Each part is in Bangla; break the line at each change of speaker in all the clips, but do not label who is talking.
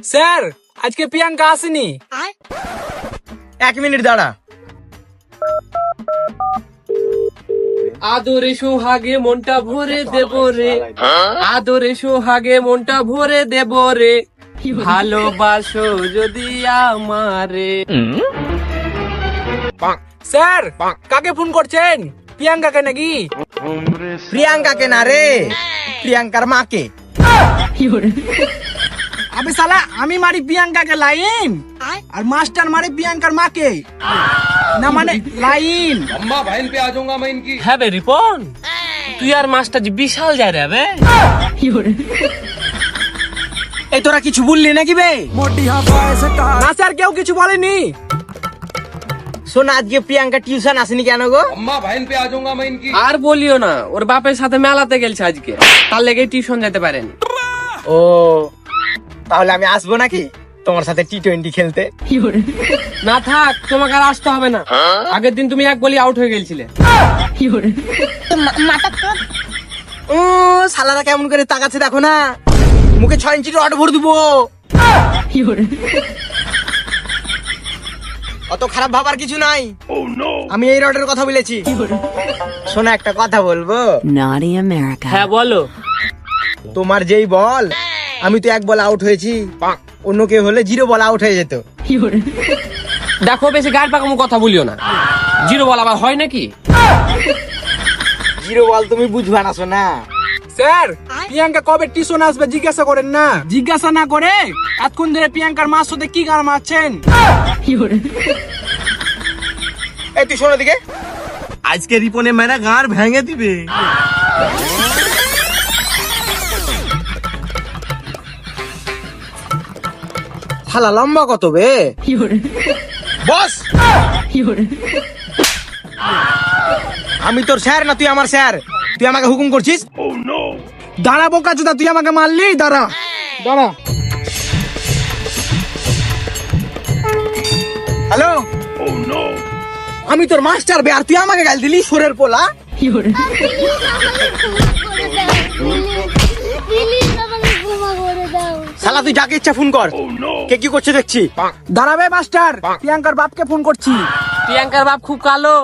স্যার আজকে প্রিয়াঙ্কা আসেনি।
1 মিনিট দাঁড়া।
আদরে সোহাগে মনটা ভরে দেব রে, আদরে সোহাগে মনটা ভরে দেব রে, ভালোবাসো যদি আমারে।
স্যার কাকে ফোন করছেন? প্রিয়াঙ্কাকে নাকি?
প্রিয়াঙ্কাকে না রে, প্রিয়াঙ্কার মাকে।
আবে শালা আমি মারি প্রিয়াঙ্কাকে লাইন আর মাস্টার মারে প্রিয়াঙ্কার মাকে না, মানে লাইন।
হ্যাঁ বে রিপন, তুই আর মাস্টার জি বিশাল যায় রে বে।
এই তোরা কিছু বললি নাকি বে?
না স্যার কেউ কিছু বলেনি।
শোন, আজকে প্রিয়াঙ্কা টিউশন আসেনি কেন গো?
আর বলিও না, ওর বাপের সাথে মেলাতে গেলছে আজকে, তার লেগে টিউশন যেতে পারেনি।
ও তাহলে আমি আসবো নাকি তোমার সাথে টি20 খেলতে?
না থাক, তোমাকে আর আসতে হবে না। আগের দিন তুমি এক বলি আউট হয়ে গেছিলে।
ও শালারা কেমন করে তাকাচ্ছে দেখো না, মুখে 6 ইঞ্চি রড ভরে দিব। অত খারাপ ভাবার কিছু নাই, আমি এই রডের কথা বলেছি। শোনা, একটা কথা বলবো?
Naughty America.
হ্যাঁ বলো।
তোমার যেই বল, আমি তো 1 বল আউট হয়েছি, অন্য কেউ হলে 0 বল আউট হয়ে যেত।
দেখো বেশি গাড় পাকামো কথা বলিও না, 0 বল আবার হয় নাকি?
0 বল তুমি বুঝবা না শোনা।
স্যার প্রিয়াঙ্কা কবে টিউশন আসবে জিজ্ঞাসা করেন না। জিজ্ঞাসা না করে এতক্ষণ ধরে প্রিয়াঙ্কার মার সাথে কি গান মারছেন?
এই তুই শোনো দিকে, আজকে রিপনে মেরা গাঁর ভেঙে দিবে। শালা লম্বা কত বে? বস, আমি তোর স্যার না তুই আমার স্যার? তুই আমাকে হুকুম করছিস?
দাঁড়া বোকা চোদা, তুই আমাকে মারলি? দাঁড়া দাঁড়া।
হ্যালো, আমি তোর মাস্টার বে, আর তুই আমাকে গাল দিলি সুরের পোলা। শালা তুই যাকে ইচ্ছা ফোন কর, কে কি করছে দেখছি।
দাঁড়াবে মাস্টার, প্রিয়াঙ্কার বাপকে ফোন করছি।
প্রিয়াঙ্কার বাপ খুব কালো,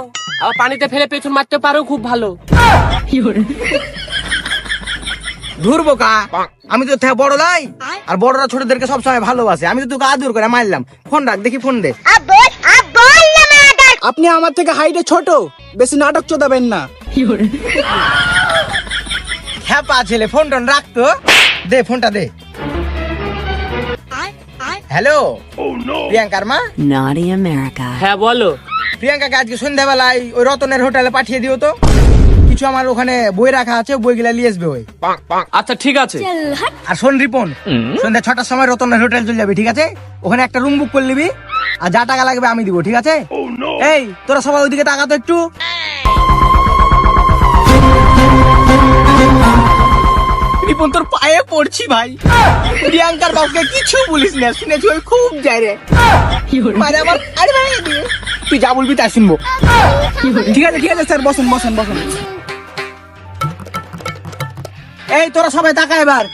আবার পানিতে ফেলে পেছন মারতে পারো খুব ভালো।
ধুর বোকা, আমি তো থেকে বড় লাই, আর বড়রা ছোটদেরকে সবসময় ভালোবাসে। আমি তো তোকে আদর করে মারলাম। ফোন রাখ দেখি, ফোন দে।
আপনি আমার থেকে হাইটে ছোট, বেশি নাটক চোদাবেন না।
হ্যাপা ছেলে, ফোন টোন রাখতো, দে ফোনটা দে। হ্যালো, প্রিয়াঙ্কার মা?
Naughty America.
হ্যাঁ বলো।
প্রিয়াঙ্কাকে আজকে সন্ধ্যাবেলায় ওই রতনের হোটেলে পাঠিয়ে দিও তো। কিছু আমার ওখানে বই রাখা আছে, বইগুলা নিয়ে আসবে ওই।
আচ্ছা ঠিক আছে।
আর শোন রিপন, সন্ধ্যা 6টার সময় রতনের হোটেল চলে যাবি, ঠিক আছে? ওখানে একটা রুম বুক করে নিবি, আর যা টাকা লাগবে আমি দিব, ঠিক আছে? এই তোরা সবাই ওইদিকে তাকাতো একটু। রিপন তোর পায়ে পড়ছি ভাই, প্রিয়াঙ্কার বাবুকে কিছু বলিস না, শুনেছি ওই খুব যায় রে। মানে আমার আরে ভাই, তুই যা বলবি তাই শুনবো।
ঠিক আছে ঠিক আছে স্যার, বসেন বসেন বসেন।
এই তোরা সবাই তাকা এবার।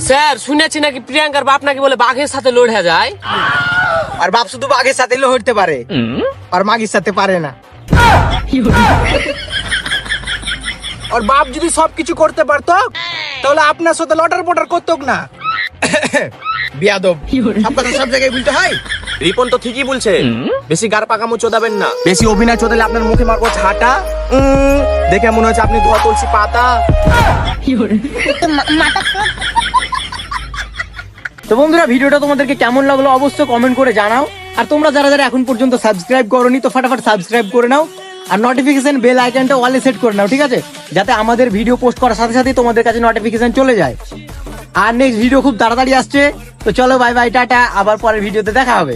স্যার শুনেছি নাকি প্রিয়াঙ্কার বাপ নাকি বলে বাঘের সাথে লড়ে যায়।
আর বাপ শুধু বাঘের সাথে লড়তে পারে, আর মাগির সাথে পারে না।
আর বাপ যদি সবকিছু করতে পারতো তাহলে আপনার সাথে লটার পটার করতো না।
বিয়াদব, সব কথা সব জায়গায় বলতে হয়।
রিপন তো ঠিকই বলছে, বেশি গার পাকামো চোদাবেন না।
বেশি অভিনয় চোদালে আপনার মুখে মারবো ছাটা।
দেখে মনে হচ্ছে আপনি ধোয়া তুলসী পাতা।
তো বন্ধুরা, ভিডিওটা তোমাদেরকে কেমন লাগলো অবশ্যই কমেন্ট করে জানাও। আর তোমরা যারা যারা এখন পর্যন্ত সাবস্ক্রাইব করোনি, তো ফটাফট সাবস্ক্রাইব করে নাও, আর নোটিফিকেশন বেল আইকনটা অলে সেট করে নাও, ঠিক আছে? যাতে আমাদের ভিডিও পোস্ট করার সাথে সাথে তোমাদের কাছে নোটিফিকেশন চলে যায়। আর নেক্সট ভিডিও খুব তাড়াতাড়ি আসছে। তো চলো বাই বাই, টাটা, আবার পরের ভিডিওতে দেখা হবে।